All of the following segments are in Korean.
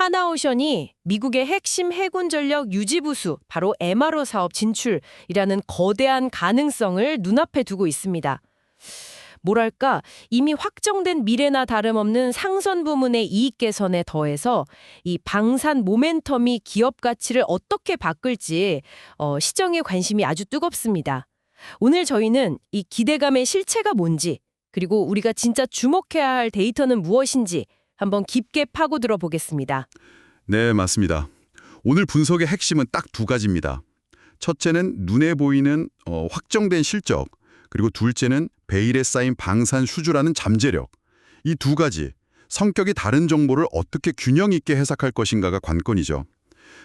하나오션이 미국의 핵심 해군 전력 유지부수, 바로 MRO 사업 진출이라는 거대한 가능성을 눈앞에 두고 있습니다. 뭐랄까, 이미 확정된 미래나 다름없는 상선 부문의 이익 개선에 더해서 이 방산 모멘텀이 기업 가치를 어떻게 바꿀지 시장의 관심이 아주 뜨겁습니다. 오늘 저희는 이 기대감의 실체가 뭔지, 그리고 우리가 진짜 주목해야 할 데이터는 무엇인지 한번 깊게 파고들어 보겠습니다. 네, 맞습니다. 오늘 분석의 핵심은 딱 두 가지입니다. 첫째는 눈에 보이는 확정된 실적, 그리고 둘째는 베일에 쌓인 방산 수주라는 잠재력. 이 두 가지, 성격이 다른 정보를 어떻게 균형 있게 해석할 것인가가 관건이죠.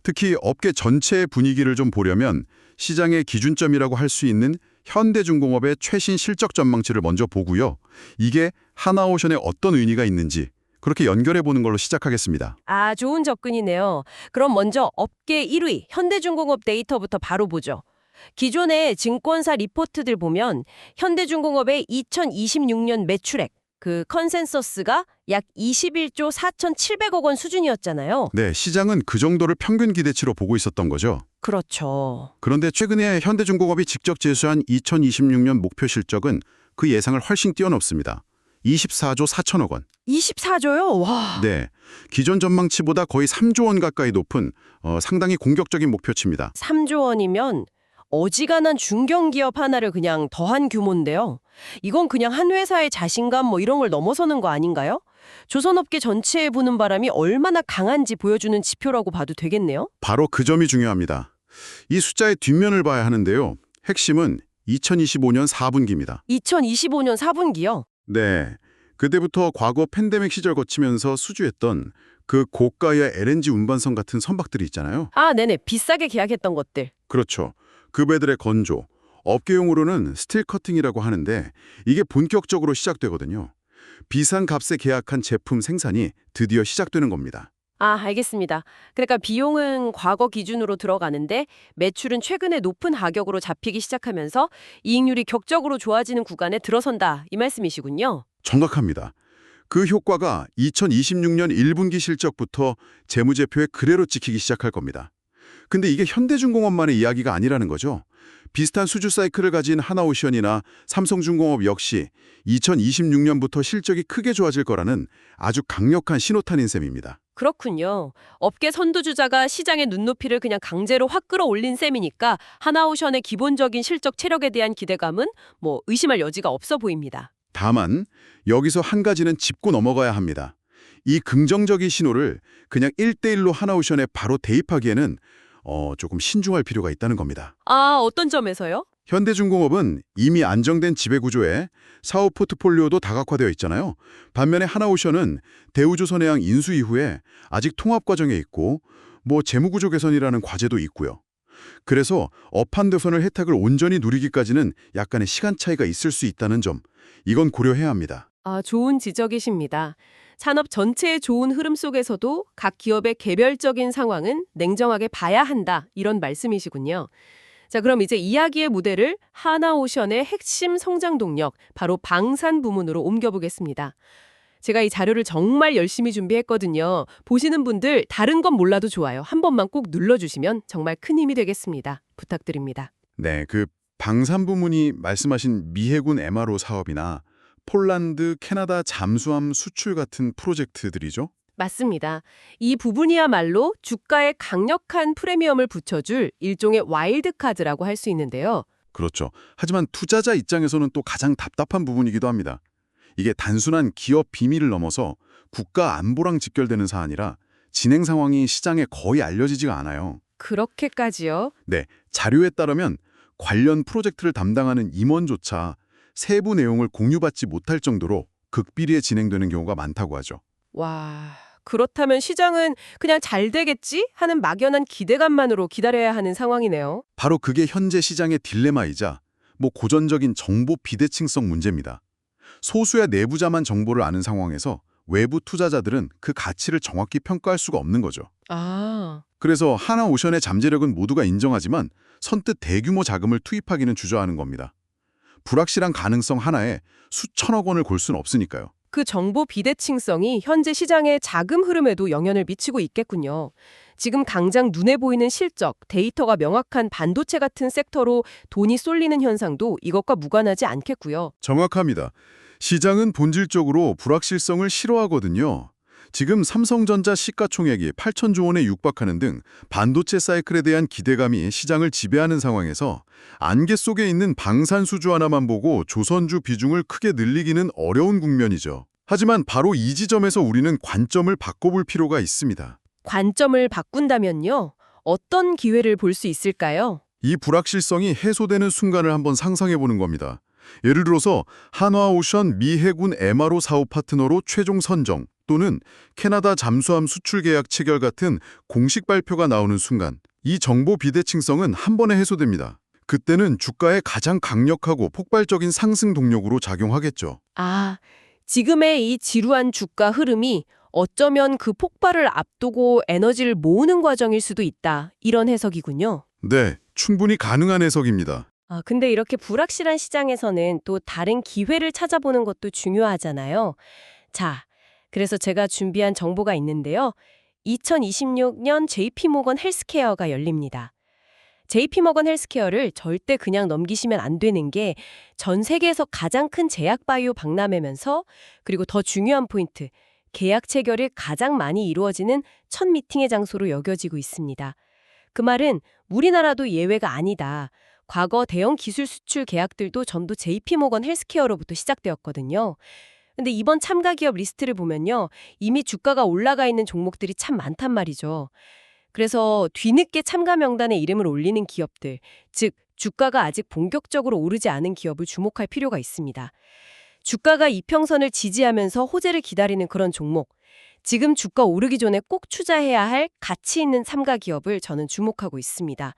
특히 업계 전체의 분위기를 좀 보려면 시장의 기준점이라고 할 수 있는 현대중공업의 최신 실적 전망치를 먼저 보고요. 이게 하나오션에 어떤 의미가 있는지 그렇게 연결해 보는 걸로 시작하겠습니다. 아, 좋은 접근이네요. 그럼 먼저 업계 1위 현대중공업 데이터부터 바로 보죠. 기존의 증권사 리포트들 보면 현대중공업의 2026년 매출액, 그 컨센서스가 약 21조 4,700억 원 수준이었잖아요. 네, 시장은 그 정도를 평균 기대치로 보고 있었던 거죠. 그렇죠. 그런데 최근에 현대중공업이 직접 제시한 2026년 목표 실적은 그 예상을 훨씬 뛰어넘습니다. 24조 4천억 원. 24조요? 와. 네, 기존 전망치보다 거의 3조 원 가까이 높은 상당히 공격적인 목표치입니다. 3조 원이면 어지간한 중견기업 하나를 그냥 더한 규모인데요. 이건 그냥 한 회사의 자신감 이런 걸 넘어서는 거 아닌가요? 조선업계 전체에 부는 바람이 얼마나 강한지 보여주는 지표라고 봐도 되겠네요. 바로 그 점이 중요합니다. 이 숫자의 뒷면을 봐야 하는데요. 핵심은 2025년 4분기입니다. 2025년 4분기요? 네, 그때부터 과거 팬데믹 시절 거치면서 수주했던 그 고가의 LNG 운반선 같은 선박들이 있잖아요. 아, 네네. 비싸게 계약했던 것들. 그렇죠. 그 배들의 건조, 업계용으로는 스틸 커팅이라고 하는데 이게 본격적으로 시작되거든요. 비싼 값에 계약한 제품 생산이 드디어 시작되는 겁니다. 아, 알겠습니다. 그러니까 비용은 과거 기준으로 들어가는데 매출은 최근에 높은 가격으로 잡히기 시작하면서 이익률이 격적으로 좋아지는 구간에 들어선다. 이 말씀이시군요. 정확합니다. 그 효과가 2026년 1분기 실적부터 재무제표에 그대로 찍히기 시작할 겁니다. 근데 이게 현대중공업만의 이야기가 아니라는 거죠. 비슷한 수주 사이클을 가진 하나오션이나 삼성중공업 역시 2026년부터 실적이 크게 좋아질 거라는 아주 강력한 신호탄인 셈입니다. 그렇군요. 업계 선두주자가 시장의 눈높이를 그냥 강제로 확 끌어올린 셈이니까 하나오션의 기본적인 실적 체력에 대한 기대감은 의심할 여지가 없어 보입니다. 다만 여기서 한 가지는 짚고 넘어가야 합니다. 이 긍정적인 신호를 그냥 1대1로 하나오션에 바로 대입하기에는 조금 신중할 필요가 있다는 겁니다. 아, 어떤 점에서요? 현대중공업은 이미 안정된 지배구조에 사업 포트폴리오도 다각화되어 있잖아요. 반면에 하나오션은 대우조선해양 인수 이후에 아직 통합 과정에 있고 재무구조 개선이라는 과제도 있고요. 그래서 업한대선을 혜택을 온전히 누리기까지는 약간의 시간 차이가 있을 수 있다는 점, 이건 고려해야 합니다. 아, 좋은 지적이십니다. 산업 전체의 좋은 흐름 속에서도 각 기업의 개별적인 상황은 냉정하게 봐야 한다. 이런 말씀이시군요. 자, 그럼 이제 이야기의 무대를 하나오션의 핵심 성장 동력, 바로 방산 부문으로 옮겨보겠습니다. 제가 이 자료를 정말 열심히 준비했거든요. 보시는 분들 다른 건 몰라도 좋아요. 한 번만 꼭 눌러주시면 정말 큰 힘이 되겠습니다. 부탁드립니다. 네, 그 방산 부문이 말씀하신 미해군 MRO 사업이나 폴란드, 캐나다 잠수함 수출 같은 프로젝트들이죠? 맞습니다. 이 부분이야말로 주가에 강력한 프리미엄을 붙여줄 일종의 와일드카드라고 할 수 있는데요. 그렇죠. 하지만 투자자 입장에서는 또 가장 답답한 부분이기도 합니다. 이게 단순한 기업 비밀을 넘어서 국가 안보랑 직결되는 사안이라 진행 상황이 시장에 거의 알려지지가 않아요. 그렇게까지요? 네, 자료에 따르면 관련 프로젝트를 담당하는 임원조차 세부 내용을 공유받지 못할 정도로 극비리에 진행되는 경우가 많다고 하죠. 와, 그렇다면 시장은 그냥 잘 되겠지 하는 막연한 기대감만으로 기다려야 하는 상황이네요. 바로 그게 현재 시장의 딜레마이자 고전적인 정보 비대칭성 문제입니다. 소수의 내부자만 정보를 아는 상황에서 외부 투자자들은 그 가치를 정확히 평가할 수가 없는 거죠. 아, 그래서 하나오션의 잠재력은 모두가 인정하지만 선뜻 대규모 자금을 투입하기는 주저하는 겁니다. 불확실한 가능성 하나에 수천억 원을 골 수는 없으니까요. 그 정보 비대칭성이 현재 시장의 자금 흐름에도 영향을 미치고 있겠군요. 지금 당장 눈에 보이는 실적, 데이터가 명확한 반도체 같은 섹터로 돈이 쏠리는 현상도 이것과 무관하지 않겠고요. 정확합니다. 시장은 본질적으로 불확실성을 싫어하거든요. 지금 삼성전자 시가총액이 8천조 원에 육박하는 등 반도체 사이클에 대한 기대감이 시장을 지배하는 상황에서 안개 속에 있는 방산수주 하나만 보고 조선주 비중을 크게 늘리기는 어려운 국면이죠. 하지만 바로 이 지점에서 우리는 관점을 바꿔볼 필요가 있습니다. 관점을 바꾼다면요? 어떤 기회를 볼 수 있을까요? 이 불확실성이 해소되는 순간을 한번 상상해보는 겁니다. 예를 들어서 한화오션 미 해군 MRO 사업 파트너로 최종 선정 또는 캐나다 잠수함 수출 계약 체결 같은 공식 발표가 나오는 순간 이 정보 비대칭성은 한 번에 해소됩니다. 그때는 주가에 가장 강력하고 폭발적인 상승 동력으로 작용하겠죠. 아, 지금의 이 지루한 주가 흐름이 어쩌면 그 폭발을 앞두고 에너지를 모으는 과정일 수도 있다. 이런 해석이군요. 네, 충분히 가능한 해석입니다. 근데 이렇게 불확실한 시장에서는 또 다른 기회를 찾아보는 것도 중요하잖아요. 자, 그래서 제가 준비한 정보가 있는데요. 2026년 JP모건 헬스케어가 열립니다. JP모건 헬스케어를 절대 그냥 넘기시면 안 되는 게 전 세계에서 가장 큰 제약바이오 박람회면서 그리고 더 중요한 포인트, 계약 체결이 가장 많이 이루어지는 첫 미팅의 장소로 여겨지고 있습니다. 그 말은 우리나라도 예외가 아니다. 과거 대형 기술 수출 계약들도 전부 JP모건 헬스케어로부터 시작되었거든요. 근데 이번 참가 기업 리스트를 보면요. 이미 주가가 올라가 있는 종목들이 참 많단 말이죠. 그래서 뒤늦게 참가 명단에 이름을 올리는 기업들, 즉 주가가 아직 본격적으로 오르지 않은 기업을 주목할 필요가 있습니다. 주가가 이평선을 지지하면서 호재를 기다리는 그런 종목, 지금 주가 오르기 전에 꼭 투자해야 할 가치 있는 참가 기업을 저는 주목하고 있습니다.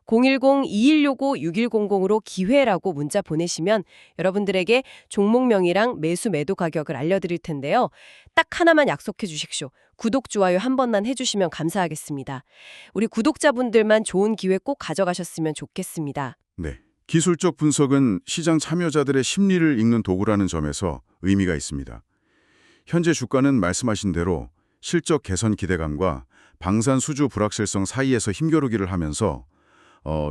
010-2165-6100으로 기회라고 문자 보내시면 여러분들에게 종목명이랑 매수 매도 가격을 알려드릴 텐데요. 딱 하나만 약속해 주십시오. 구독, 좋아요 한 번만 해주시면 감사하겠습니다. 우리 구독자분들만 좋은 기회 꼭 가져가셨으면 좋겠습니다. 네, 기술적 분석은 시장 참여자들의 심리를 읽는 도구라는 점에서 의미가 있습니다. 현재 주가는 말씀하신 대로 실적 개선 기대감과 방산 수주 불확실성 사이에서 힘겨루기를 하면서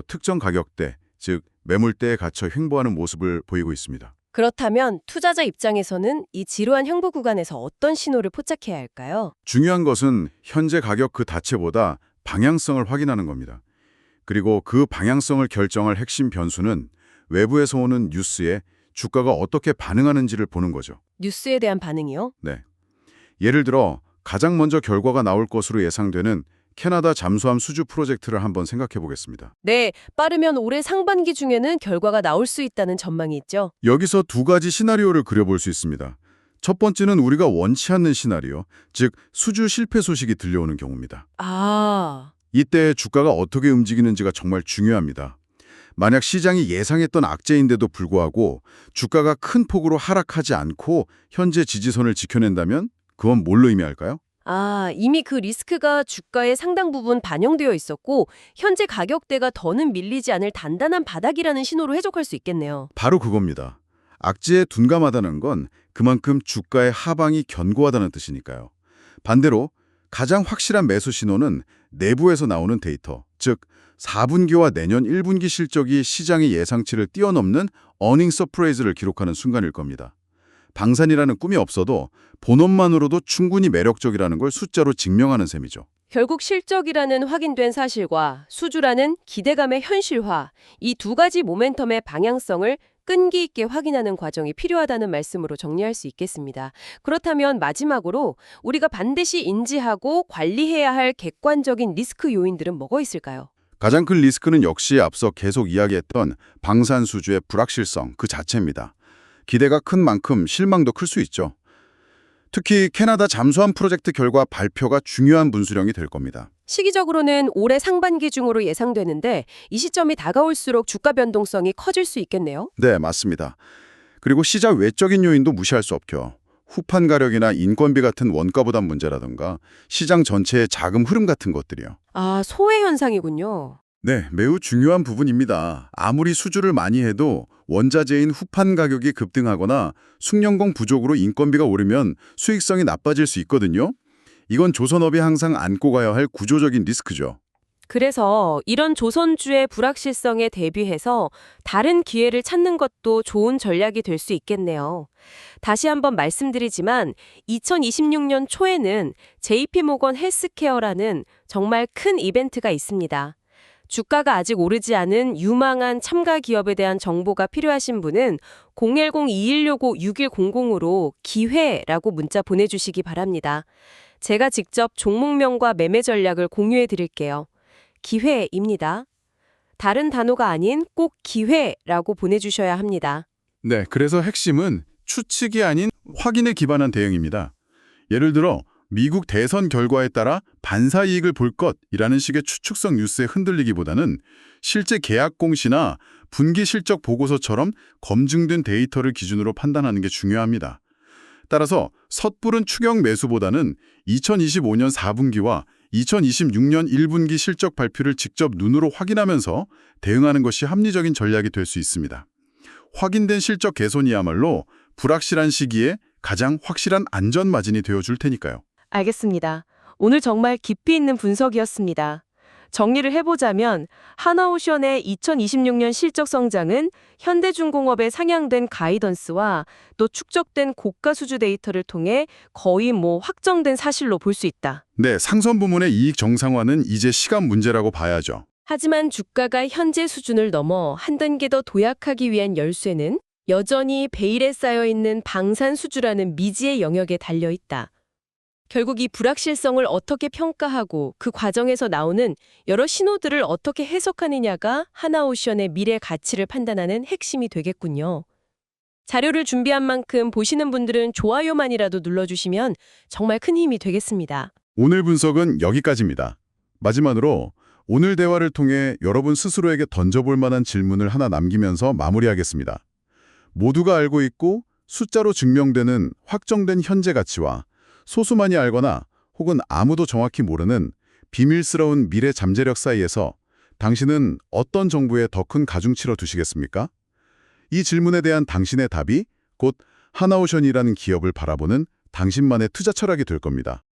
특정 가격대, 즉 매물대에 갇혀 횡보하는 모습을 보이고 있습니다. 그렇다면 투자자 입장에서는 이 지루한 형보 구간에서 어떤 신호를 포착해야 할까요? 중요한 것은 현재 가격 그 자체보다 방향성을 확인하는 겁니다. 그리고 그 방향성을 결정할 핵심 변수는 외부에서 오는 뉴스에 주가가 어떻게 반응하는지를 보는 거죠. 뉴스에 대한 반응이요? 네. 예를 들어 가장 먼저 결과가 나올 것으로 예상되는 캐나다 잠수함 수주 프로젝트를 한번 생각해 보겠습니다. 네, 빠르면 올해 상반기 중에는 결과가 나올 수 있다는 전망이 있죠. 여기서 두 가지 시나리오를 그려볼 수 있습니다. 첫 번째는 우리가 원치 않는 시나리오, 즉 수주 실패 소식이 들려오는 경우입니다. 이때 주가가 어떻게 움직이는지가 정말 중요합니다. 만약 시장이 예상했던 악재인데도 불구하고 주가가 큰 폭으로 하락하지 않고 현재 지지선을 지켜낸다면 그건 뭘 의미할까요? 이미 그 리스크가 주가에 상당 부분 반영되어 있었고 현재 가격대가 더는 밀리지 않을 단단한 바닥이라는 신호로 해석할 수 있겠네요. 바로 그겁니다. 악재에 둔감하다는 건 그만큼 주가의 하방이 견고하다는 뜻이니까요. 반대로 가장 확실한 매수 신호는 내부에서 나오는 데이터, 즉 4분기와 내년 1분기 실적이 시장의 예상치를 뛰어넘는 어닝 서프라이즈를 기록하는 순간일 겁니다. 방산이라는 꿈이 없어도 본업만으로도 충분히 매력적이라는 걸 숫자로 증명하는 셈이죠. 결국 실적이라는 확인된 사실과 수주라는 기대감의 현실화, 이 두 가지 모멘텀의 방향성을 끈기 있게 확인하는 과정이 필요하다는 말씀으로 정리할 수 있겠습니다. 그렇다면 마지막으로 우리가 반드시 인지하고 관리해야 할 객관적인 리스크 요인들은 뭐가 있을까요? 가장 큰 리스크는 역시 앞서 계속 이야기했던 방산 수주의 불확실성 그 자체입니다. 기대가 큰 만큼 실망도 클 수 있죠. 특히 캐나다 잠수함 프로젝트 결과 발표가 중요한 분수령이 될 겁니다. 시기적으로는 올해 상반기 중으로 예상되는데 이 시점이 다가올수록 주가 변동성이 커질 수 있겠네요. 네, 맞습니다. 그리고 시장 외적인 요인도 무시할 수 없죠. 후판 가력이나 인건비 같은 원가 부담 문제라든가 시장 전체의 자금 흐름 같은 것들이요. 소외 현상이군요. 네, 매우 중요한 부분입니다. 아무리 수주를 많이 해도 원자재인 후판 가격이 급등하거나 숙련공 부족으로 인건비가 오르면 수익성이 나빠질 수 있거든요. 이건 조선업이 항상 안고 가야 할 구조적인 리스크죠. 그래서 이런 조선주의 불확실성에 대비해서 다른 기회를 찾는 것도 좋은 전략이 될 수 있겠네요. 다시 한번 말씀드리지만 2026년 초에는 JP모건 헬스케어라는 정말 큰 이벤트가 있습니다. 주가가 아직 오르지 않은 유망한 참가 기업에 대한 정보가 필요하신 분은 010-2165-6100으로 기회라고 문자 보내주시기 바랍니다. 제가 직접 종목명과 매매 전략을 공유해 드릴게요. 기회입니다. 다른 단어가 아닌 꼭 기회라고 보내주셔야 합니다. 네, 그래서 핵심은 추측이 아닌 확인에 기반한 대응입니다. 예를 들어 미국 대선 결과에 따라 반사 이익을 볼 것이라는 식의 추측성 뉴스에 흔들리기보다는 실제 계약 공시나 분기 실적 보고서처럼 검증된 데이터를 기준으로 판단하는 게 중요합니다. 따라서 섣부른 추격 매수보다는 2025년 4분기와 2026년 1분기 실적 발표를 직접 눈으로 확인하면서 대응하는 것이 합리적인 전략이 될 수 있습니다. 확인된 실적 개선이야말로 불확실한 시기에 가장 확실한 안전 마진이 되어줄 테니까요. 알겠습니다. 오늘 정말 깊이 있는 분석이었습니다. 정리를 해보자면 하나오션의 2026년 실적 성장은 현대중공업의 상향된 가이던스와 또 축적된 고가 수주 데이터를 통해 거의 확정된 사실로 볼 수 있다. 네, 상선 부문의 이익 정상화는 이제 시간 문제라고 봐야죠. 하지만 주가가 현재 수준을 넘어 한 단계 더 도약하기 위한 열쇠는 여전히 베일에 쌓여있는 방산 수주라는 미지의 영역에 달려있다. 결국 이 불확실성을 어떻게 평가하고 그 과정에서 나오는 여러 신호들을 어떻게 해석하느냐가 하나오션의 미래 가치를 판단하는 핵심이 되겠군요. 자료를 준비한 만큼 보시는 분들은 좋아요만이라도 눌러주시면 정말 큰 힘이 되겠습니다. 오늘 분석은 여기까지입니다. 마지막으로 오늘 대화를 통해 여러분 스스로에게 던져볼 만한 질문을 하나 남기면서 마무리하겠습니다. 모두가 알고 있고 숫자로 증명되는 확정된 현재 가치와 소수만이 알거나 혹은 아무도 정확히 모르는 비밀스러운 미래 잠재력 사이에서 당신은 어떤 정보에 더 큰 가중치를 두시겠습니까? 이 질문에 대한 당신의 답이 곧 하나오션이라는 기업을 바라보는 당신만의 투자 철학이 될 겁니다.